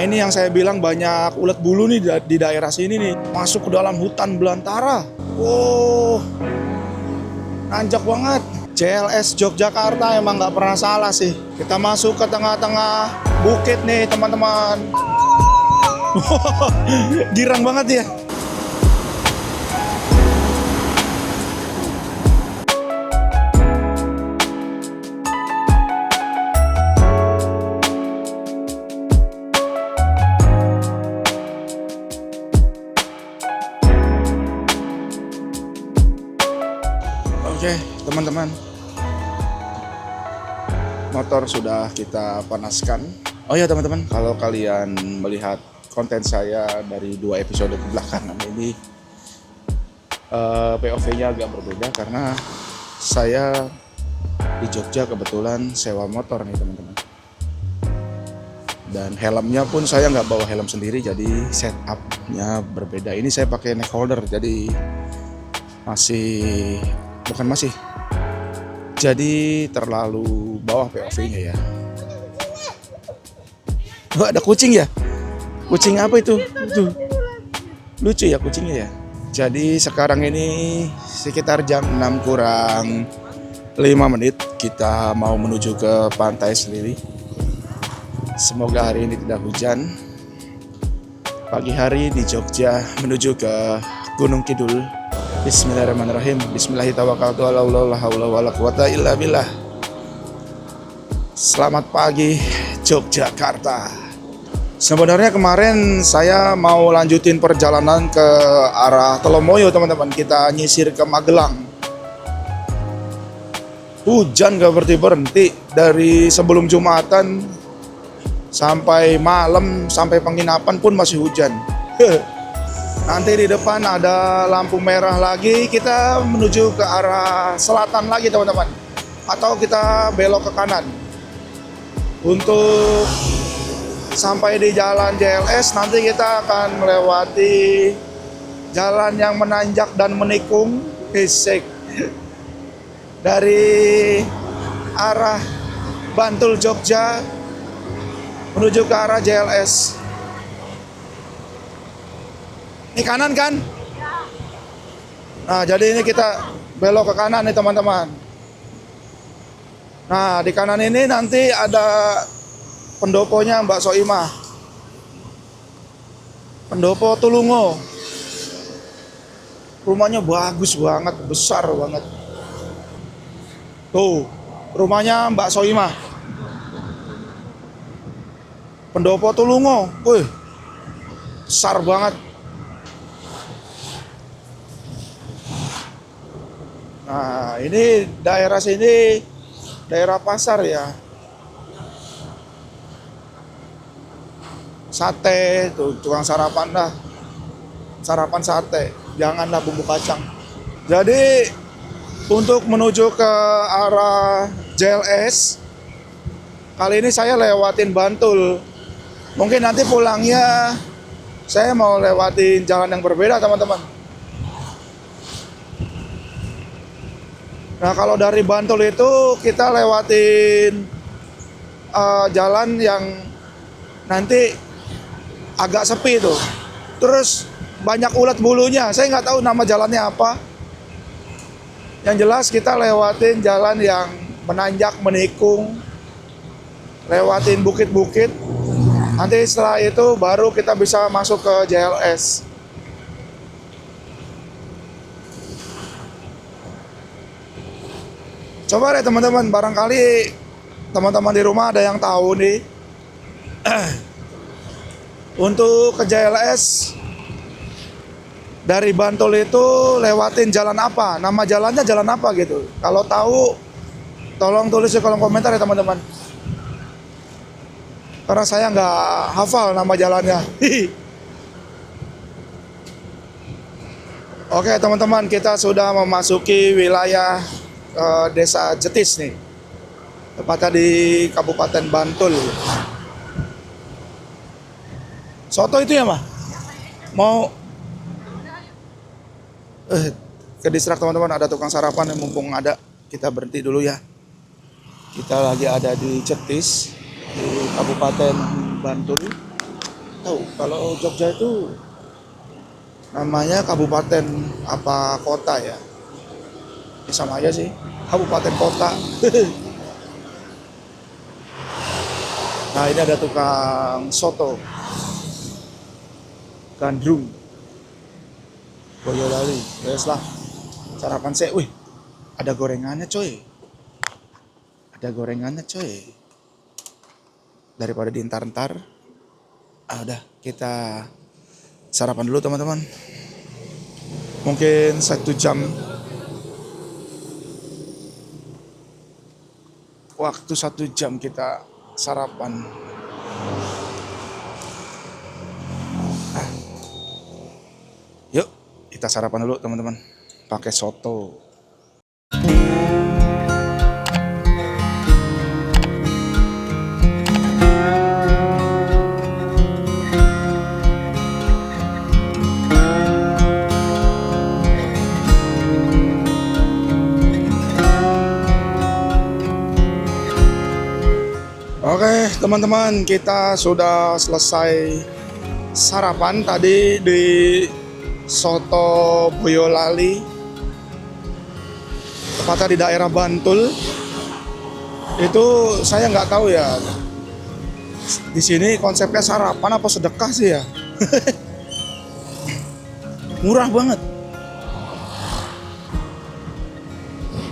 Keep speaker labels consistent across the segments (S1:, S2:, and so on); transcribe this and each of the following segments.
S1: Nah ini yang saya bilang banyak ulat bulu nih di daerah sini nih. Masuk ke dalam hutan belantara. Wow, nanjak banget. JLS Yogyakarta emang nggak pernah salah sih. Kita masuk ke tengah-tengah bukit nih teman-teman. Girang banget ya. Oke teman-teman, motor sudah kita panaskan. Oh ya teman-teman, kalau kalian melihat konten saya dari 2 episode kebelakangan ini, POV-nya agak berbeda karena saya di Jogja kebetulan sewa motor nih teman-teman. Dan helmnya pun saya nggak bawa helm sendiri, jadi setup-nya berbeda. Ini saya pakai neck holder, jadi jadi terlalu bawah POV-nya ya. Oh, ada kucing ya? Kucing apa itu? Tuh. Lucu ya kucingnya ya. Jadi sekarang ini sekitar jam 6 kurang 5 menit kita mau menuju ke pantai sendiri. Semoga hari ini tidak hujan. Pagi hari di Jogja menuju ke Gunung Kidul. Bismillahirrahmanirrahim. Bismillahirrahmanirrahim. Selamat pagi Yogyakarta. Sebenarnya kemarin saya mau lanjutin perjalanan ke arah Telomoyo teman-teman. Kita nyisir ke Magelang. Hujan gak berhenti dari sebelum Jumatan sampai malam, sampai penginapan pun masih hujan. Nanti di depan ada lampu merah lagi, kita menuju ke arah selatan lagi teman-teman. Atau kita belok ke kanan. Untuk sampai di jalan JLS nanti kita akan melewati jalan yang menanjak dan menikung. Fisik. Dari arah Bantul Jogja menuju ke arah JLS. Ini kanan kan? Nah, jadi ini kita belok ke kanan nih teman-teman. Nah, di kanan ini nanti ada pendoponya Mbak Soimah. Pendopo Tulungo. Rumahnya bagus banget, besar banget. Tuh, rumahnya Mbak Soimah. Pendopo Tulungo. Wih, besar banget. Nah, ini daerah sini, daerah pasar ya. Sate, tuh tukang sarapan dah. Sarapan sate, janganlah bumbu kacang. Jadi, untuk menuju ke arah JLS, kali ini saya lewatin Bantul. Mungkin nanti pulangnya saya mau lewatin jalan yang berbeda teman-teman. Nah kalau dari Bantul itu kita lewatin jalan yang nanti agak sepi tuh. Terus banyak ulat bulunya. Saya nggak tahu nama jalannya apa. Yang jelas kita lewatin jalan yang menanjak menikung, lewatin bukit-bukit. Nanti setelah itu baru kita bisa masuk ke JLS. Coba deh teman-teman, barangkali teman-teman di rumah ada yang tahu nih. Untuk ke JLS dari Bantul itu lewatin jalan apa? Nama jalannya jalan apa gitu? Kalau tahu tolong tulis di kolom komentar ya teman-teman. Karena saya nggak hafal nama jalannya. Oke teman-teman, kita sudah memasuki wilayah Desa Jetis nih, tepatnya di Kabupaten Bantul. Soto itu ya mah? Mau ke distrak teman-teman, ada tukang sarapan yang mumpung ada. Kita berhenti dulu ya. Kita lagi ada di Jetis, di Kabupaten Bantul. tahu kalau Jogja itu namanya kabupaten apa kota ya? Ya sama aja sih, kabupaten kota. Nah ini ada tukang soto gandrung Boyolali. Terus lah sarapan saya, wih ada gorengannya coy, ada gorengannya coy. Daripada diintar-intar, udah kita sarapan dulu teman-teman. Mungkin 1 jam, waktu 1 jam kita sarapan. Yuk kita sarapan dulu teman-teman, pakai soto. Oke teman-teman, kita sudah selesai sarapan tadi di Soto Boyolali, tepatnya di daerah Bantul. Itu saya nggak tahu ya, di sini konsepnya sarapan apa sedekah sih ya. Murah banget.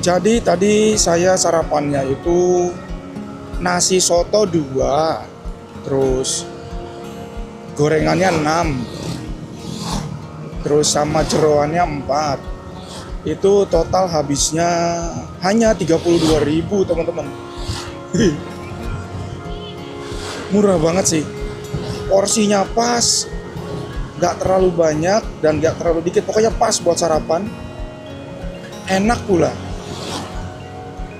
S1: Jadi tadi saya sarapannya itu nasi soto 2, terus gorengannya 6, terus sama jeroannya 4. Itu total habisnya hanya 32.000 teman-teman. Murah banget sih. Porsinya pas, gak terlalu banyak dan gak terlalu dikit. Pokoknya pas buat sarapan. Enak pula.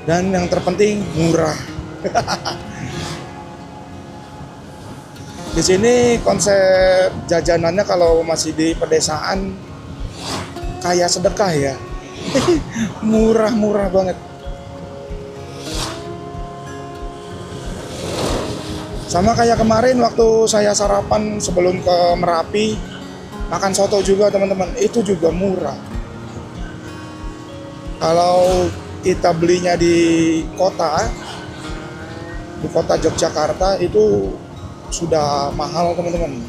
S1: Dan yang terpenting murah. Di sini konsep jajanannya kalau masih di pedesaan kayak sedekah ya. Murah-murah banget. Sama kayak kemarin waktu saya sarapan sebelum ke Merapi, makan soto juga teman-teman, itu juga murah. Kalau kita belinya di kota Yogyakarta itu sudah mahal teman-teman.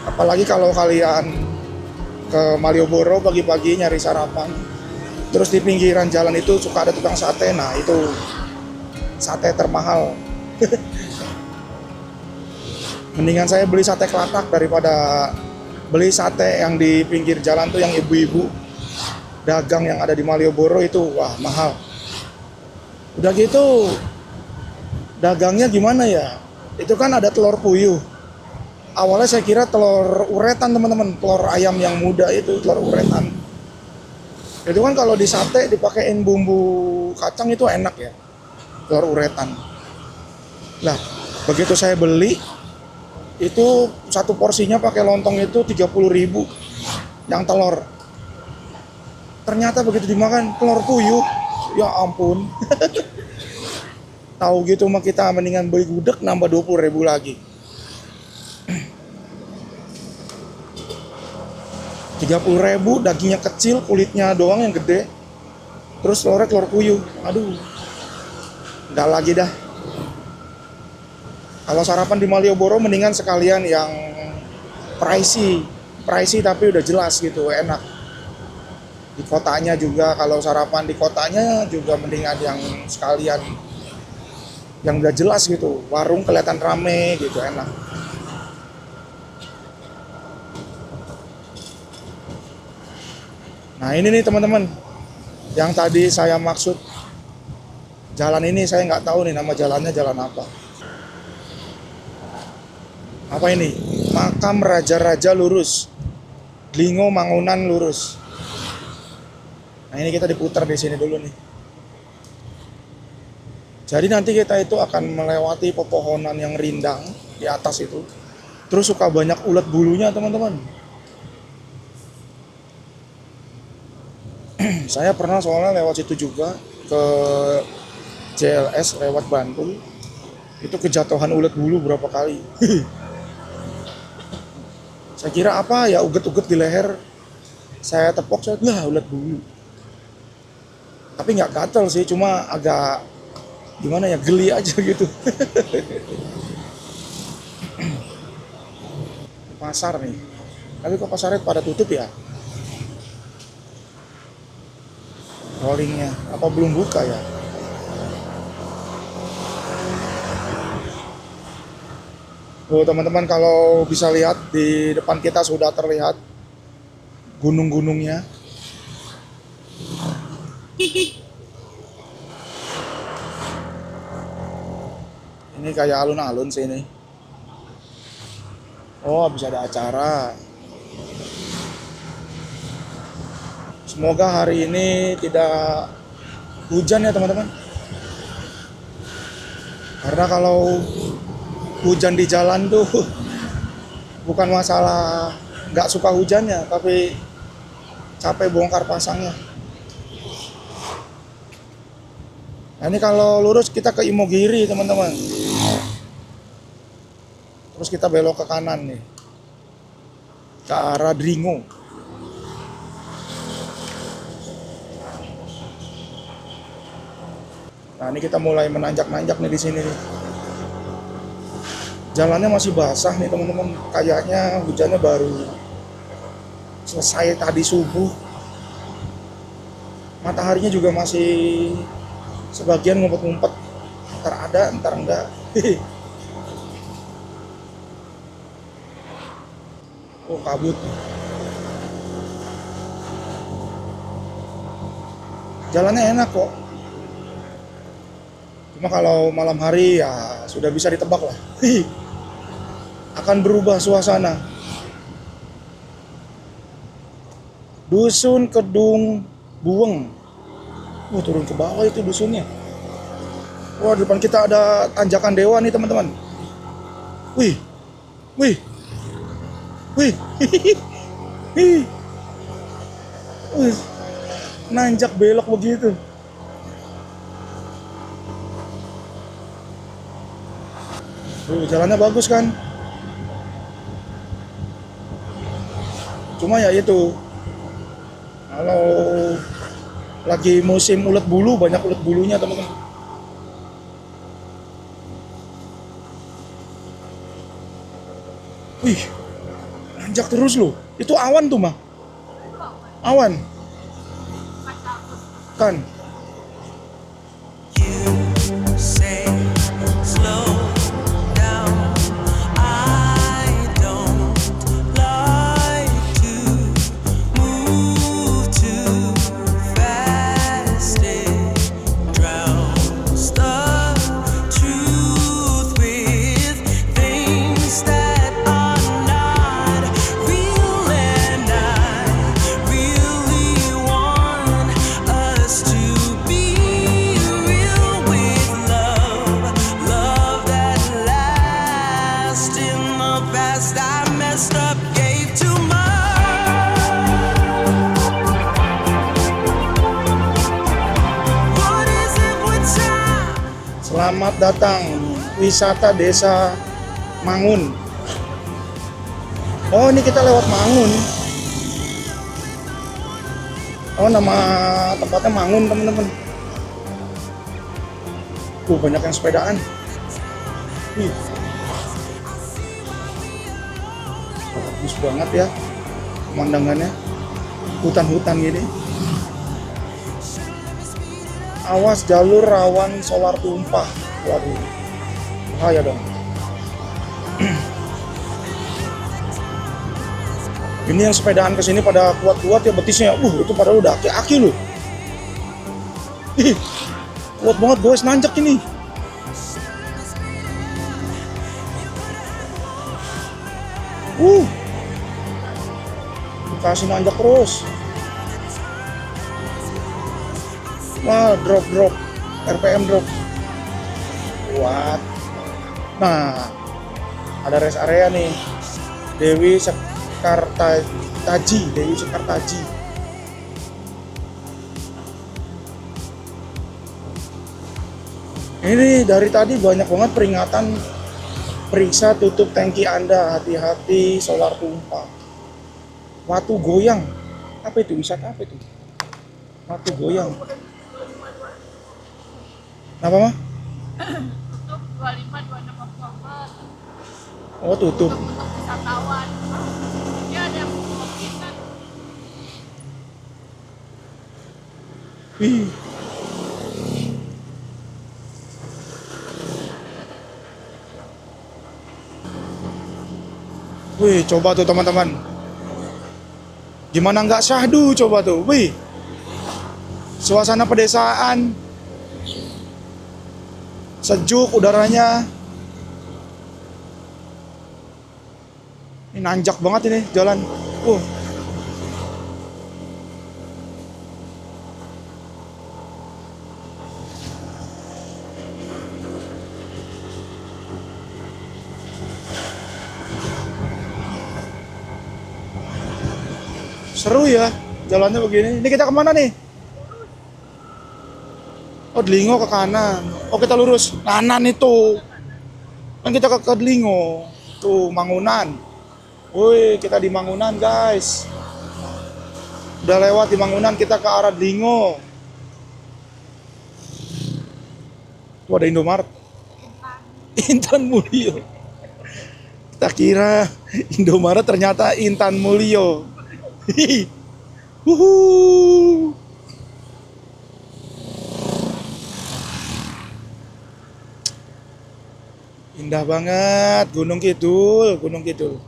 S1: Apalagi kalau kalian ke Malioboro pagi-pagi nyari sarapan, terus di pinggiran jalan itu suka ada tukang sate. Nah itu sate termahal. Mendingan saya beli sate kelatak daripada beli sate yang di pinggir jalan tuh, yang ibu-ibu dagang yang ada di Malioboro itu, wah mahal. Udah gitu dagangnya gimana ya? Itu kan ada telur puyuh. Awalnya saya kira telur uretan teman-teman, telur ayam yang muda itu, telur uretan. Itu kan kalau di sate dipakein bumbu kacang itu enak ya, telur uretan. Nah, begitu saya beli, itu satu porsinya pakai lontong itu 30.000 yang telur. Ternyata begitu dimakan telur puyuh, ya ampun. Tahu gitu mah kita mendingan beli gudeg nambah 20.000 lagi. 30.000, dagingnya kecil, kulitnya doang yang gede. Terus telurnya telur puyuh. Aduh. Enggak lagi dah. Kalau sarapan di Malioboro mendingan sekalian yang pricey. Pricey tapi udah jelas gitu, enak. Di kotanya juga, kalau sarapan di kotanya juga mendingan yang sekalian yang udah jelas gitu, warung kelihatan rame gitu, enak. Nah ini nih teman-teman, yang tadi saya maksud, jalan ini saya nggak tahu nih nama jalannya jalan apa. Apa ini? Makam Raja-Raja lurus, Lingo Mangunan lurus. Nah ini kita diputar di sini dulu nih. Jadi nanti kita itu akan melewati pepohonan yang rindang di atas itu. Terus suka banyak ulat bulunya teman-teman. Saya pernah soalnya lewat situ juga, ke JLS lewat Bantul. Itu kejatuhan ulat bulu berapa kali. Saya kira apa ya, uget-uget di leher. Saya tepok, saya lah ulat bulu. Tapi nggak gatel sih, cuma agak gimana ya, geli aja gitu. Pasar nih. Tapi kok pasarnya pada tutup ya? Rollingnya. Apa belum buka ya? Tuh teman-teman, kalau bisa lihat di depan kita sudah terlihat gunung-gunungnya. Ini kayak alun-alun sih ini. Oh, bisa ada acara. Semoga hari ini tidak hujan ya teman-teman. Karena kalau hujan di jalan tuh bukan masalah nggak suka hujannya, tapi capek bongkar pasangnya. Nah, ini kalau lurus kita ke Imogiri teman-teman. Terus kita belok ke kanan nih, ke arah Dringo. Nah, ini kita mulai menanjak-nanjak nih di sini nih. Jalannya masih basah nih teman-teman. Kayaknya hujannya baru selesai tadi subuh. Mataharinya juga masih sebagian ngumpet-ngumpet. Ntar ada, ntar enggak. Oh, kabut. Jalannya enak kok. Cuma kalau malam hari ya sudah bisa ditebak lah. Akan berubah suasana. Dusun Kedung Buweng. Turun ke bawah itu dusunnya. Wah, di depan kita ada tanjakan dewa nih teman-teman. Wih, wih, wih, wih, wih, nanjak belok begitu. Jalannya bagus kan? Cuma ya itu, kalau lagi musim ulet bulu, banyak ulet bulunya teman-teman. Wih, nanjak terus loh. Itu awan tuh mah. Awan. Kan. Selamat datang wisata desa Mangun. Oh, ini kita lewat Mangun. Oh, nama tempatnya Mangun teman-teman. Banyak yang sepedaan. Bagus banget ya pemandangannya. Hutan-hutan gini. Awas jalur rawan solar tumpah. Waduh, bahaya dong. Ini yang sepedaan kesini pada kuat-kuat ya betisnya. Itu pada udah aki-aki loh. Kuat banget guys, nanjak ini. Kasih nanjak terus. Wah, drop RPM drop. Kuat. Nah, ada rest area nih. Dewi Sekartaji. Ini dari tadi banyak banget peringatan Periksa tutup tangki Anda, hati-hati solar tumpah. Watu goyang. Apa itu? Wisata apa itu? Watu goyang. Apa mah?
S2: Tutup 25-26 Oktober
S1: Oh tutup.
S2: untuk wisatawan. Dia ada yang kemungkinan
S1: Wih. Wih, coba tuh teman-teman. Gimana nggak syahdu coba tuh. Wih. Suasana pedesaan. Sejuk udaranya. Ini nanjak banget ini jalan. Seru ya jalannya begini. Ini kita kemana nih? Oh, Delingo ke kanan. Oh, kita lurus kanan itu. Kan kita ke Delingo. Tuh, Mangunan. Woi, kita di Mangunan, guys. Udah lewat di Mangunan, kita ke arah Delingo. Tuh ada Indomaret. Intan Mulyo. Kita kira Indomaret ternyata Intan Mulyo. Wuhu. Indah banget Gunung Kidul, Gunung Kidul.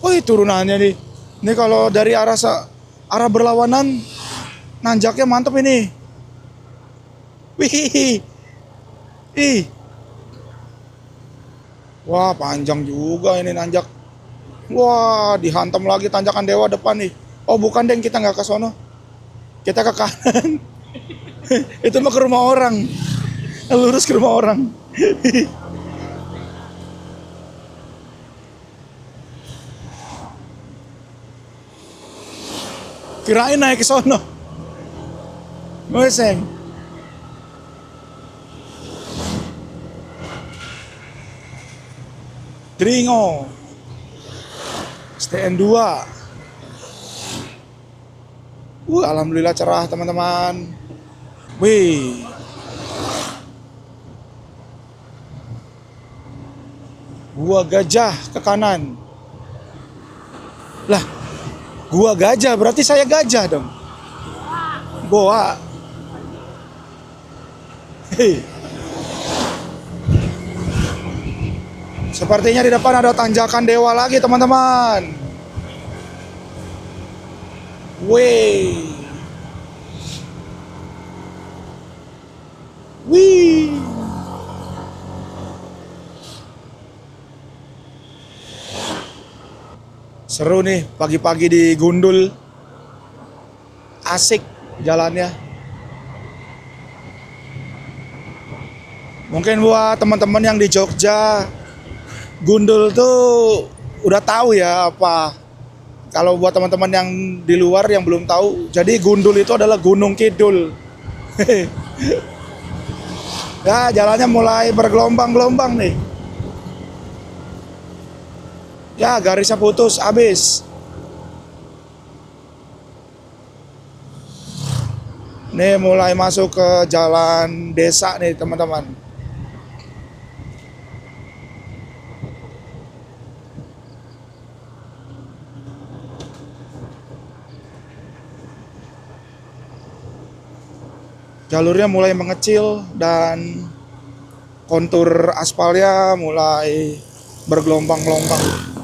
S1: Wih, turunannya nih. Ini kalau dari arah berlawanan nanjaknya mantep ini. Wih. Ih. Wah, panjang juga ini nanjak. Wah, dihantam lagi tanjakan Dewa depan nih. Oh, bukan deng, kita nggak ke sono. Kita ke kanan. Itu mah ke rumah orang. Lurus ke rumah orang. Kirain naik ke sono. Ngoseng. Dringo. STN 2. Alhamdulillah cerah teman-teman. Wih. Gua Gajah ke kanan. Lah, gua gajah berarti saya gajah dong. Goa. Hei. Sepertinya di depan ada tanjakan Dewa lagi teman-teman. Wih. Wih. Seru nih pagi-pagi di Gundul. Asik jalannya. Mungkin buat teman-teman yang di Jogja, Gundul tuh udah tahu ya apa. Kalau buat teman-teman yang di luar yang belum tahu, jadi Gundul itu adalah Gunung Kidul. Ya, jalannya mulai bergelombang-gelombang nih. Ya, garisnya putus, habis. Nih mulai masuk ke jalan desa nih teman-teman. Jalurnya mulai mengecil dan kontur aspalnya mulai bergelombang-gelombang.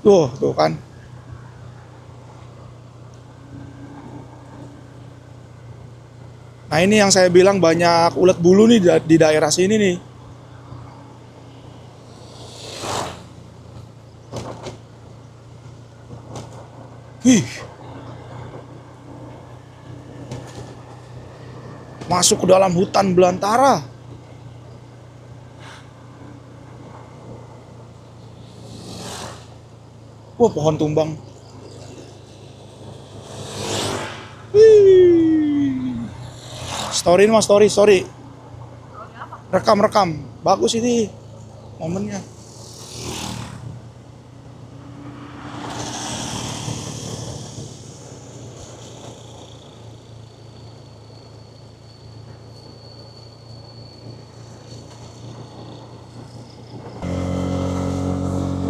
S1: Tuh kan. Nah, ini yang saya bilang banyak ulet bulu nih di daerah sini nih. Wih. Masuk ke dalam hutan belantara. Wah, pohon tumbang. Wih. Story ini mas, story.
S2: apa?
S1: rekam-rekam. Bagus ini momennya.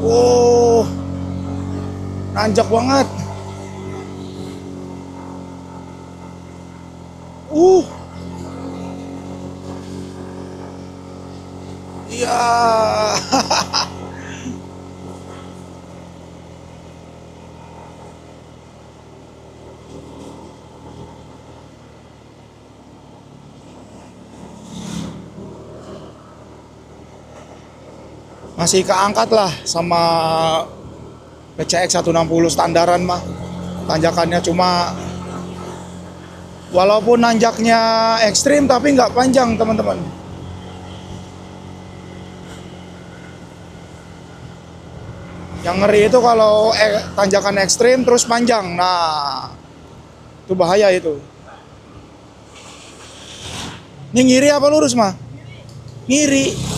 S1: Oh, nanjak banget. Uh, iya. Masih keangkat lah sama PCX 160 standaran mah. Tanjakannya cuma walaupun nanjaknya ekstrim tapi nggak panjang teman-teman. Yang ngeri itu kalau tanjakan ekstrim terus panjang. Nah, itu bahaya itu. Ini ngiri apa lurus mah? Ngiri.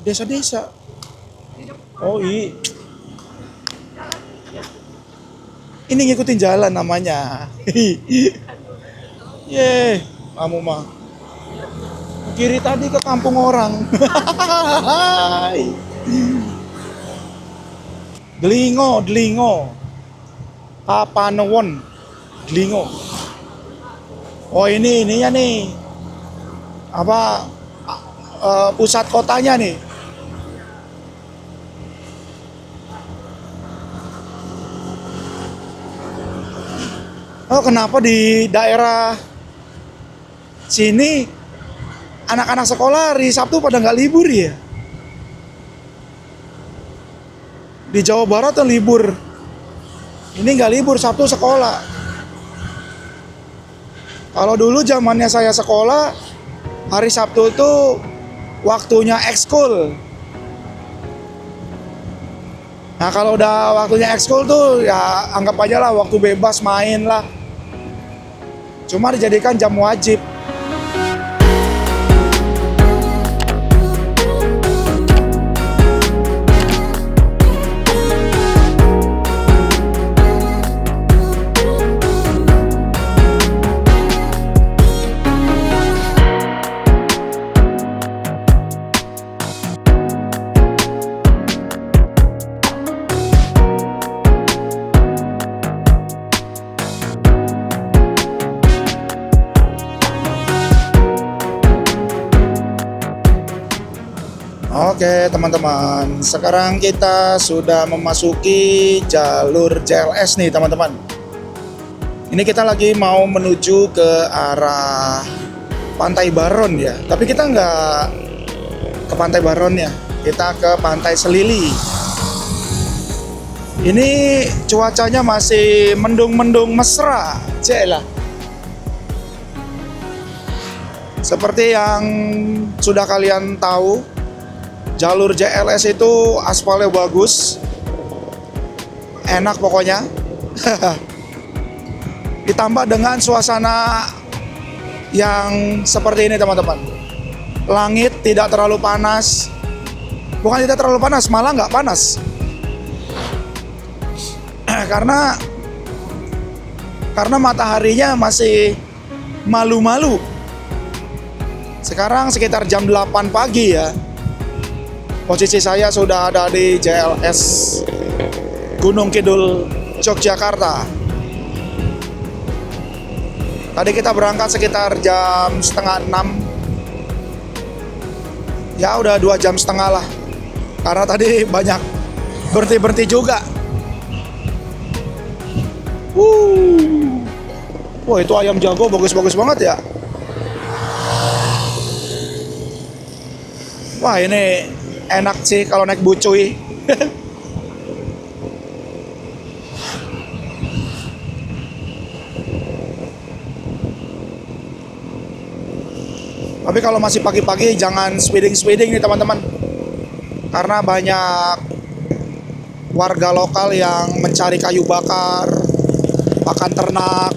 S1: Desa-desa. Oh iya. Ini ngikutin jalan namanya. Ye, kamu mah. Kiri tadi ke kampung orang. Delingo, Delingo. Papanewon. Delingo. Oh ininya nih. Apa pusat kotanya nih. Oh kenapa di daerah sini anak-anak sekolah hari Sabtu pada nggak libur ya? Di Jawa Barat tuh libur. Ini nggak libur, Sabtu sekolah. Kalau dulu zamannya saya sekolah, hari Sabtu itu waktunya ekskul. Nah kalau udah waktunya ekskul tuh ya anggap aja lah waktu bebas main lah. Cuma dijadikan jam wajib. Oke teman-teman, sekarang kita sudah memasuki jalur JLS nih teman-teman. Ini kita lagi mau menuju ke arah Pantai Baron ya. Tapi kita nggak ke Pantai Baron ya, kita ke Pantai Selili. Ini cuacanya masih mendung-mendung mesra, celah. Seperti yang sudah kalian tahu, jalur JLS itu aspalnya bagus, enak pokoknya. Ditambah dengan suasana yang seperti ini teman-teman. Langit tidak terlalu panas. Bukan tidak terlalu panas, malah nggak panas. Karena mataharinya masih malu-malu. Sekarang sekitar jam 8 pagi ya. Posisi saya sudah ada di JLS Gunung Kidul, Yogyakarta. Tadi kita berangkat sekitar jam setengah 6. Ya udah 2 jam setengah lah. Karena tadi banyak berhenti-berhenti juga. Wah itu ayam jago bagus-bagus banget ya. Wah ini enak sih kalau naik bucuy. Tapi kalau masih pagi-pagi jangan speeding nih teman-teman. Karena banyak warga lokal yang mencari kayu bakar, pakan ternak.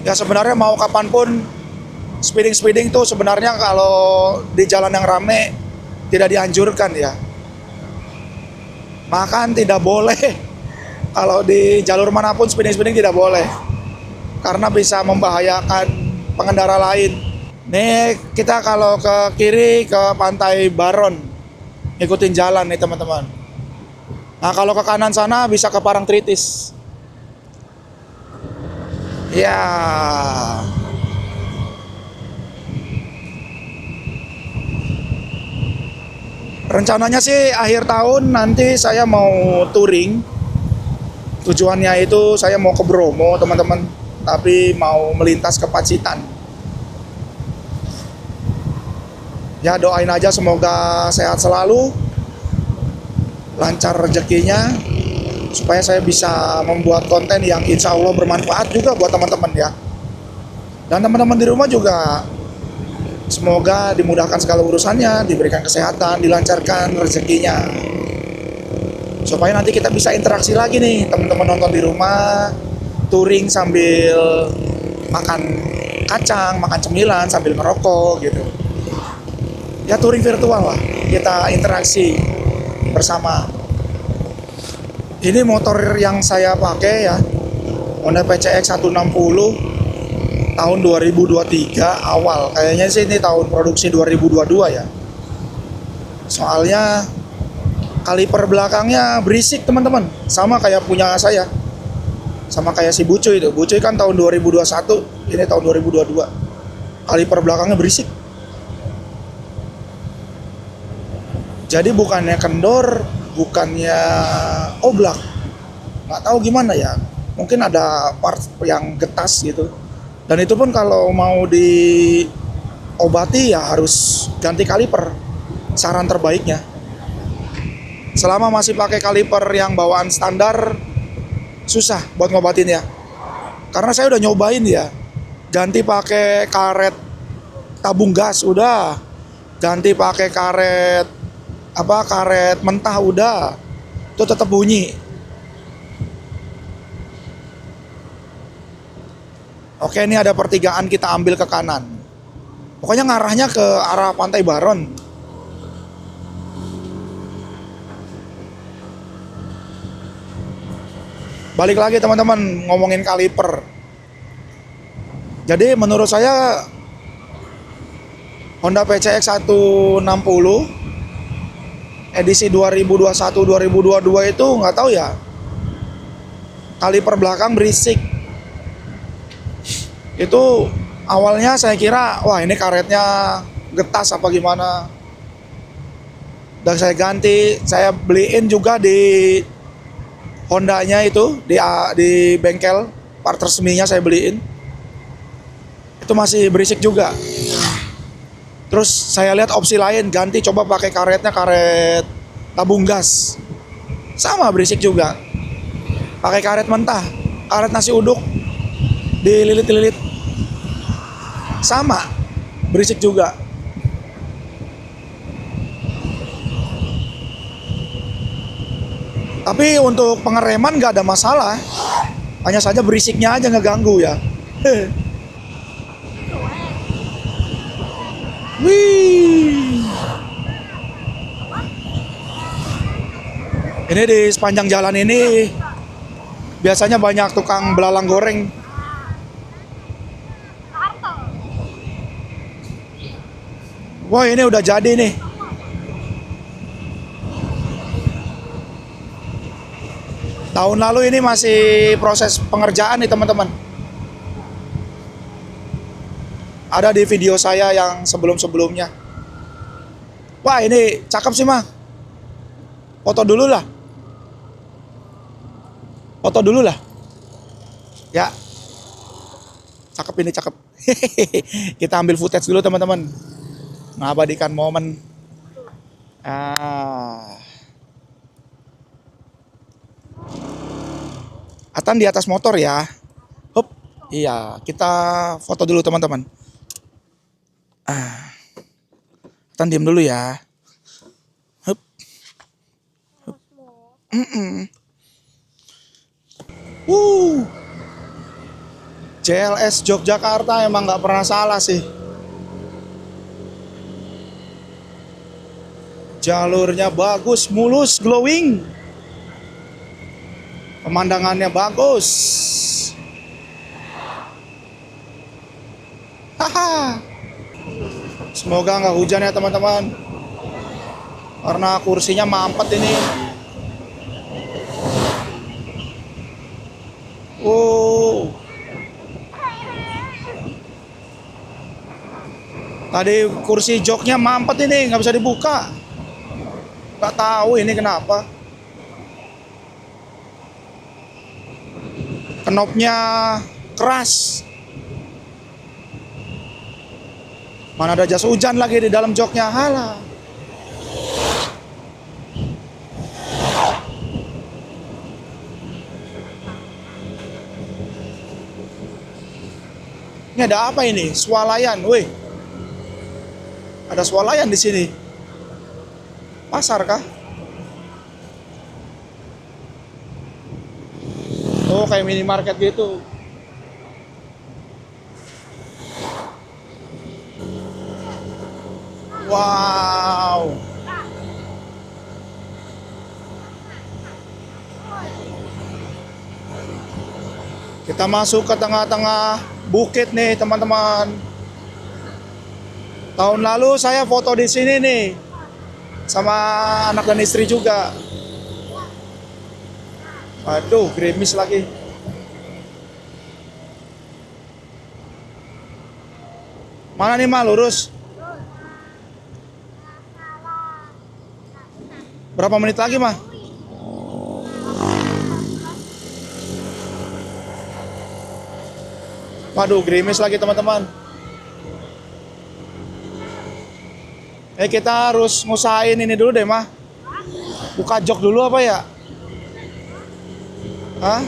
S1: Ya sebenarnya mau kapanpun speeding tuh sebenarnya kalau di jalan yang rame tidak dianjurkan ya. Bahkan tidak boleh kalau di jalur manapun speeding tidak boleh karena bisa membahayakan pengendara lain. Nih kita kalau ke kiri ke Pantai Baron, ikutin jalan nih teman-teman. Nah kalau ke kanan sana bisa ke Parangtritis. Ya. Rencananya sih akhir tahun nanti saya mau touring. Tujuannya itu saya mau ke Bromo teman-teman, tapi mau melintas ke Pacitan. Ya doain aja semoga sehat selalu, lancar rezekinya, supaya saya bisa membuat konten yang insya Allah bermanfaat juga buat teman-teman ya. Dan teman-teman di rumah juga semoga dimudahkan segala urusannya, diberikan kesehatan, dilancarkan rezekinya. Supaya nanti kita bisa interaksi lagi nih, teman-teman nonton di rumah, touring sambil makan kacang, makan cemilan sambil ngerokok gitu. Ya touring virtual lah, kita interaksi bersama. Ini motor yang saya pakai ya, Honda PCX 160 tahun 2023 awal. Kayaknya sih ini tahun produksi 2022 ya. Soalnya kaliper belakangnya berisik teman-teman, sama kayak punya saya, sama kayak si Bucuy itu. Bucuy kan tahun 2021, ini tahun 2022. Kaliper belakangnya berisik. Jadi bukannya kendor, bukannya oblak, nggak tahu gimana ya. Mungkin ada part yang getas gitu. Dan itu pun kalau mau diobati ya harus ganti kaliper. Saran terbaiknya. Selama masih pakai kaliper yang bawaan standar, susah buat ngobatin ya. Karena saya udah nyobain ya, ganti pakai karet tabung gas udah, ganti pakai karet mentah udah, itu tetap bunyi. Oke, ini ada pertigaan, kita ambil ke kanan. Pokoknya ngarahnya ke arah Pantai Baron. Balik lagi teman-teman ngomongin kaliper. Jadi menurut saya Honda PCX 160 edisi 2021-2022 itu nggak tahu ya, kaliper belakang berisik. Itu awalnya saya kira wah ini karetnya getas apa gimana. Dan saya ganti, saya beliin juga di Hondanya itu di bengkel part resminya saya beliin. Itu masih berisik juga. Terus saya lihat opsi lain, ganti coba pakai karetnya karet tabung gas. Sama berisik juga. Pakai karet mentah, karet nasi uduk dililit-lilit. Sama berisik juga. Tapi untuk pengereman gak ada masalah. Hanya saja berisiknya aja ngeganggu ya. Wih. Ini di sepanjang jalan ini biasanya banyak tukang belalang goreng. Wah ini udah jadi nih. Tahun lalu ini masih proses pengerjaan nih teman-teman. Ada di video saya yang sebelum-sebelumnya. Wah ini cakep sih mah. Foto dulu lah. Foto dulu lah. Ya. Cakep ini cakep. Kita ambil footage dulu teman-teman. Mengabadikan momen. Atan di atas motor ya. Hup. Iya, kita foto dulu teman-teman. Atan diam dulu ya. Hup. Hup. JLS Yogyakarta emang nggak pernah salah sih. Jalurnya bagus, mulus, glowing. Pemandangannya bagus. Haha. Semoga nggak hujan ya teman-teman. Karena kursinya mampet ini. Oh. Tadi kursi joknya mampet ini, nggak bisa dibuka. Nggak tahu ini kenapa. Knopnya keras. Mana ada jas hujan lagi di dalam joknya, halah. Ini ada apa ini? Swalayan, weh. Ada swalayan di sini. Pasar kah? Oh, kayak minimarket gitu. Wow. Kita masuk ke tengah-tengah bukit nih, teman-teman. Tahun lalu saya foto di sini nih sama anak dan istri juga. Aduh, gerimis lagi. Mana nih, Ma? Lurus. Berapa menit lagi, Ma? Waduh, gerimis lagi, teman-teman. Kita harus ngusahain ini dulu deh, Ma. Buka jok dulu apa ya? Hah?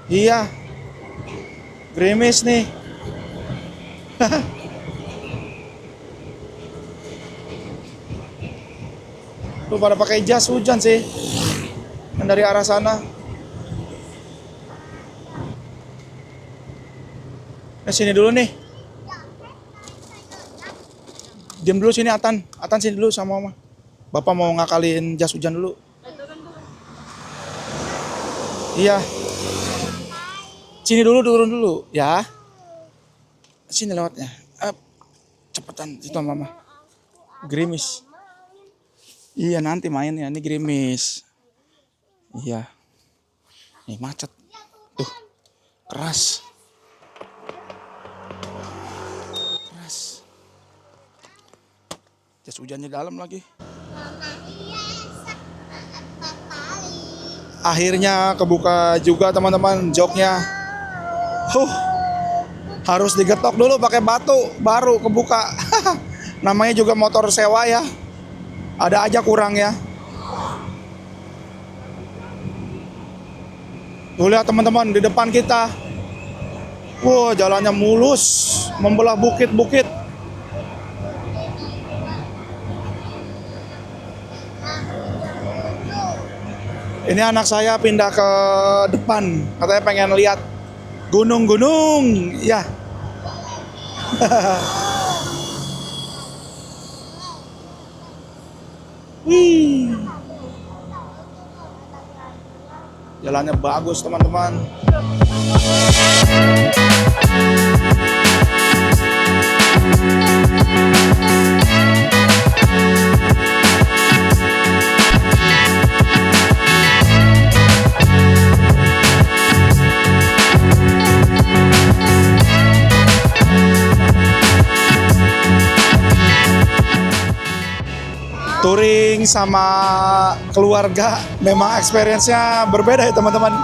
S1: Iya. Gerimis nih. Lu pada pakai jas hujan sih. Yang dari arah sana. Sini dulu nih. Diam dulu sini, Atan. Atan sini dulu sama Mama. Bapak mau ngakalin jas hujan dulu. Iya. Sini dulu, turun dulu, ya. Sini lewatnya. Cepetan, itu Mama. Gerimis. Iya, nanti mainnya. Ini gerimis. Iya. Nih macet. Tuh. Keras. Keras. Jas hujannya dalam lagi. Akhirnya kebuka juga teman-teman joknya. Harus digetok dulu pakai batu baru kebuka. Namanya juga motor sewa ya. Ada aja kurang ya. Tuh lihat teman-teman di depan kita. Wah, jalannya mulus, membelah bukit-bukit. Ini anak saya pindah ke depan, katanya pengen lihat gunung-gunung, ya. Wih. Jalannya bagus teman-teman. Touring sama keluarga memang experience-nya berbeda ya teman-teman.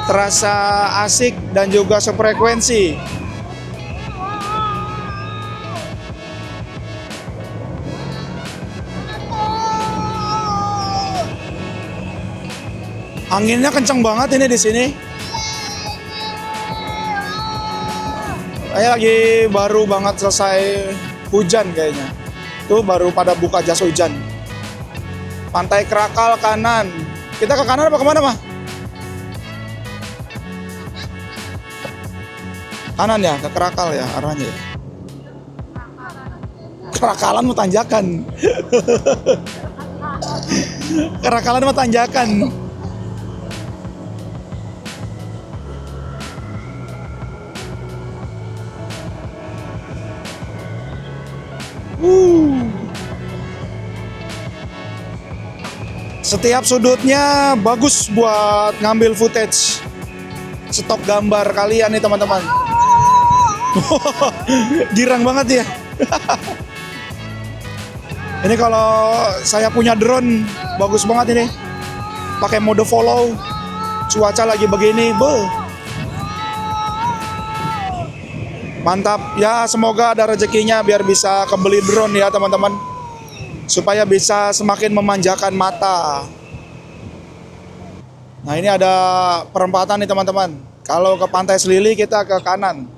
S1: Terasa asik dan juga sefrekuensi. Anginnya kenceng banget ini di sini. Kayak lagi baru banget selesai hujan kayaknya. Tuh baru pada buka jas hujan. Pantai Krakal kanan. Kita ke kanan apa kemana, mah? Kanan ya, ke Kerakal ya arahnya ya. Kerakalan mau tanjakan. Kerakalan mau tanjakan. Setiap sudutnya bagus buat ngambil footage. Stok gambar kalian nih teman-teman. Girang banget ya. Ini kalau saya punya drone bagus banget ini. Pakai mode follow. Cuaca lagi begini, mantap. Ya, semoga ada rezekinya biar bisa kebeli drone ya teman-teman. Supaya bisa semakin memanjakan mata. Nah, ini ada perempatan nih teman-teman. Kalau ke Pantai Selili kita ke kanan.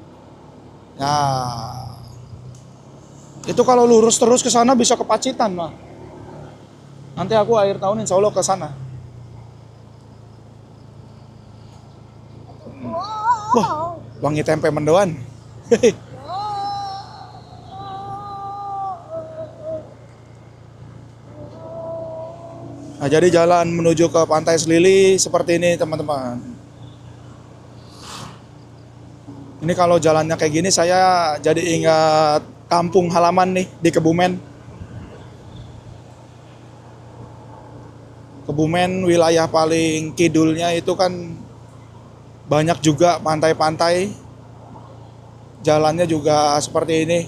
S1: Nah, itu kalau lurus terus ke sana bisa ke Pacitan, mah. Nanti aku akhir tahun insya Allah ke sana. Wah, wangi tempe mendoan. Nah, jadi jalan menuju ke Pantai Selili seperti ini teman-teman. Ini kalau jalannya kayak gini saya jadi ingat kampung halaman nih di Kebumen. Kebumen wilayah paling kidulnya itu kan banyak juga pantai-pantai. Jalannya juga seperti ini.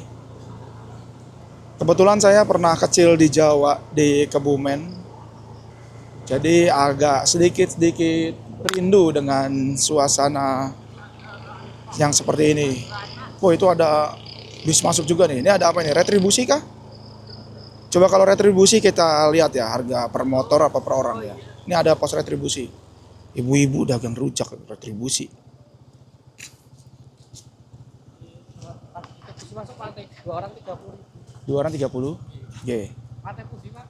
S1: Kebetulan saya pernah kecil di Jawa, di Kebumen. Jadi agak sedikit-sedikit rindu dengan suasana yang seperti ini. Oh, itu ada bis masuk juga nih. Ini ada apa ini? Retribusi kah? Coba kalau retribusi kita lihat ya harga per motor apa per orang ya. Ini ada pos retribusi. Ibu-ibu dagang rujak retribusi.
S3: Masuk pantai 2 orang 30.
S1: 2 orang 30. Oke.
S3: Pantai Puji, Pak.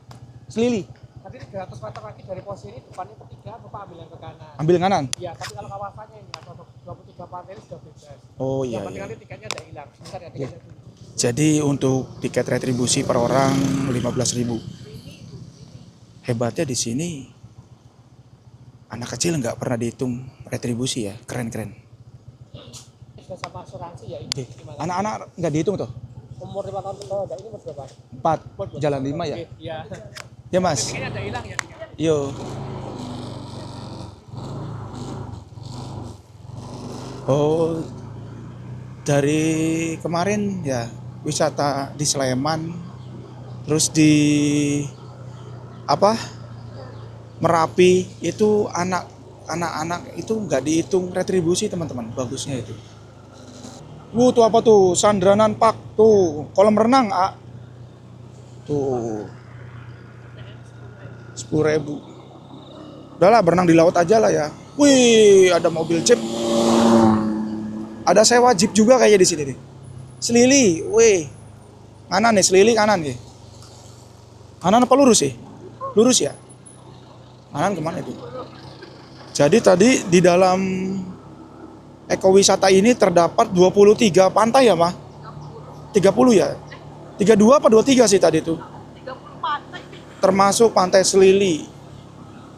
S1: Selili.
S3: Tapi 300 meter lagi dari pos ini depannya ketiga, Bapak ambil yang ke kanan.
S1: Ambil kanan.
S3: Iya, tapi kalau kawasannya ini atau 23 pantai ini sudah bebas.
S1: Oh iya.
S3: Yang penting
S1: Iya.
S3: nanti tiketnya udah hilang. Sebentar ya tiketnya dulu.
S1: Jadi untuk tiket retribusi per orang 15.000. Hebatnya di sini anak kecil nggak pernah dihitung retribusi ya. Keren-keren.
S3: Sudah sama asuransi ya ini.
S1: Oke.
S3: Gimana?
S1: Anak-anak nggak dihitung tuh.
S3: Umur 5 tahun ke bawah, ini umur berapa?
S1: 4, jalan 5 ya.
S3: Iya.
S1: Ya mas.
S3: Tiketnya udah hilang ya tiketnya.
S1: Yo. Oh, dari kemarin ya wisata di Sleman, terus di apa Merapi itu anak-anak itu nggak dihitung retribusi teman-teman, bagusnya itu. Tuh apa tuh Sandranan Park tuh kolam renang tuh 10.000. Udahlah berenang di laut aja lah ya. Wih, ada mobil jeep. Ada sewa jeep juga kayaknya di sini nih. Selili, wih. Kanan nih, Selili kanan nih. Kanan apa lurus sih? Lurus ya? Kanan kemana itu? Jadi tadi di dalam ekowisata ini terdapat 23 pantai ya, Mah? 30 ya? 32 apa 23 sih tadi tuh?
S2: 30 pantai.
S1: Termasuk Pantai Selili.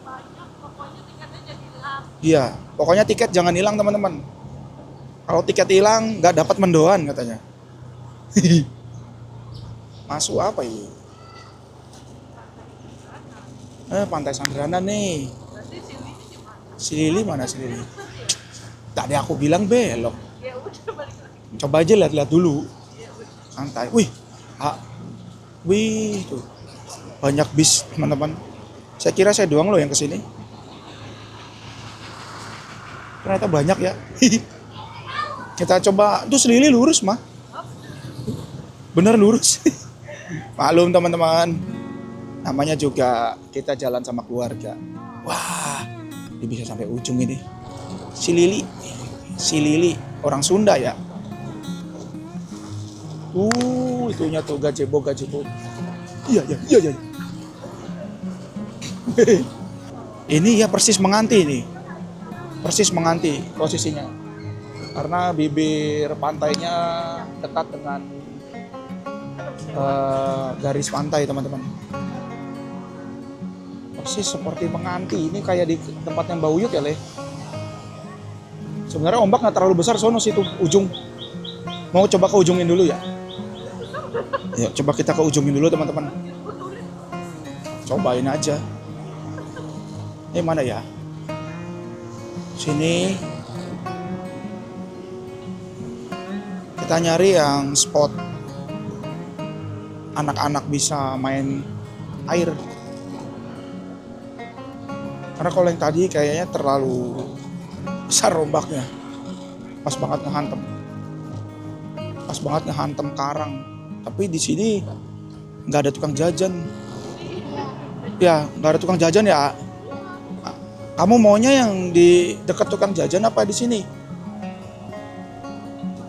S2: Banyak, pokoknya tiketnya jadi hilang.
S1: Iya, pokoknya tiket jangan hilang teman-teman. Kalau tiket hilang nggak dapat mendoan katanya. Masuk apa ini? Pantai Sandranan nih.
S2: Berarti sini gimana?
S1: Selili mana Selili? Tadi aku bilang belok.
S2: Ya udah balik lagi.
S1: Coba aja lihat-lihat dulu.
S2: Ya udah.
S1: Santai. Wih tuh. Banyak bis teman-teman. Saya kira saya doang loh yang kesini. Ternyata banyak ya. Kita coba. Tuh Selili lurus mah. Bener lurus. Maklum teman-teman. Namanya juga kita jalan sama keluarga. Wah, dia bisa sampai ujung ini. Silili, orang Sunda ya. Itunya tuh gazebo. Iya. Ini ya persis menganti nih. Persis menganti posisinya. Karena bibir pantainya dekat dengan garis pantai, teman-teman. Persis seperti menganti. Ini kayak di tempatnya Mbak Uyut ya, Le. Sebenarnya ombak nggak terlalu besar sono situ ujung. Mau coba ke ujungin dulu ya? Yuk, coba kita ke ujungin dulu, teman-teman. Cobain aja. Ini mana ya? Sini. Kita nyari yang spot anak-anak bisa main air. Karena kalau yang tadi kayaknya terlalu besar ombaknya. Pas banget ngehantem. Pas banget ngehantem karang. Tapi di sini nggak ada tukang jajan. Ya, nggak ada tukang jajan ya. Kamu maunya yang di dekat tukang jajan apa di sini?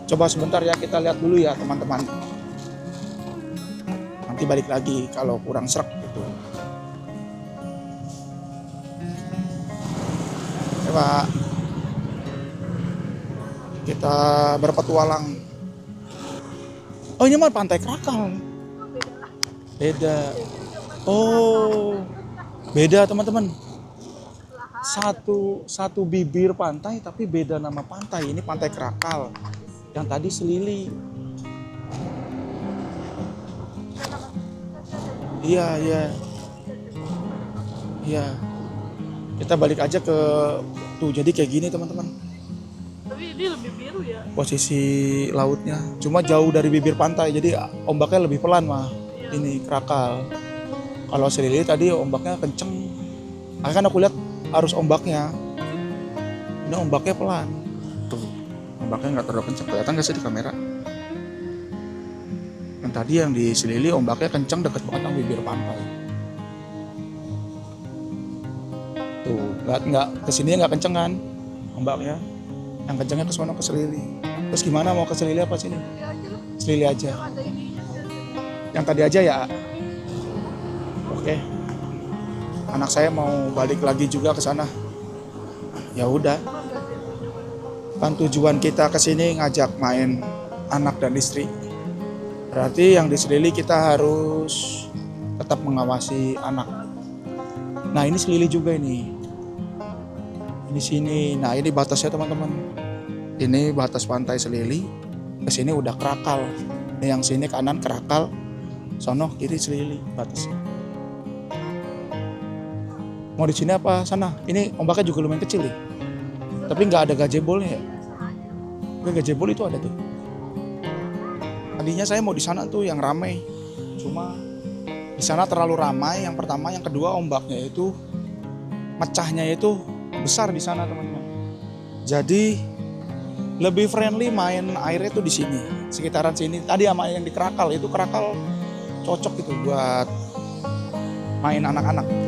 S1: Coba sebentar ya, kita lihat dulu ya teman-teman. Nanti balik lagi kalau kurang srek gitu. Coba kita berpetualang. Oh, ini mah Pantai Krakal. Beda. Oh, beda teman-teman. Satu bibir pantai tapi beda nama pantai. Ini Pantai Krakal. Yang tadi Selili. Iya, iya. Iya. Kita balik aja ke tuh, jadi kayak gini teman-teman.
S2: Tapi ini lebih biru ya.
S1: Posisi lautnya cuma jauh dari bibir pantai, jadi ombaknya lebih pelan mah. Ini Krakal. Kalau Selili tadi ombaknya kenceng. Makanya kan aku lihat arus ombaknya. Ini ombaknya pelan. Tuh, ombaknya nggak terlalu kenceng. Kelihatan nggak sih di kamera? Yang tadi yang di Selili ombaknya kenceng deket banget sama bibir pantai. Tuh, nggak kesini nggak kenceng kan ombaknya. Yang kencengnya ke sono ke Selili. Terus gimana, mau ke Selili apa sini? Selili aja.
S2: Ada ininya.
S1: Yang tadi aja ya. Oke. Anak saya mau balik lagi juga ke sana. Ya udah. Kan tujuan kita ke sini ngajak main anak dan istri. Berarti yang di Selili kita harus tetap mengawasi anak. Nah, ini Selili juga ini. Ini sini. Nah, ini batasnya teman-teman. Ini batas pantai Selili. Ke sini udah Krakal. Ini yang sini kanan Krakal. Sono kiri Selili batasnya. Mau di sini apa sana? Ini ombaknya juga lumayan kecil nih. Tapi nggak ada gajebolnya ya. Gajebol itu ada tuh. Tadinya saya mau di sana tuh yang ramai. Cuma di sana terlalu ramai. Yang pertama, yang kedua ombaknya itu mecahnya itu besar di sana teman-teman. Jadi lebih friendly main airnya tuh di sini, sekitaran sini. Tadi sama yang di Krakal itu Krakal cocok gitu buat main anak-anak.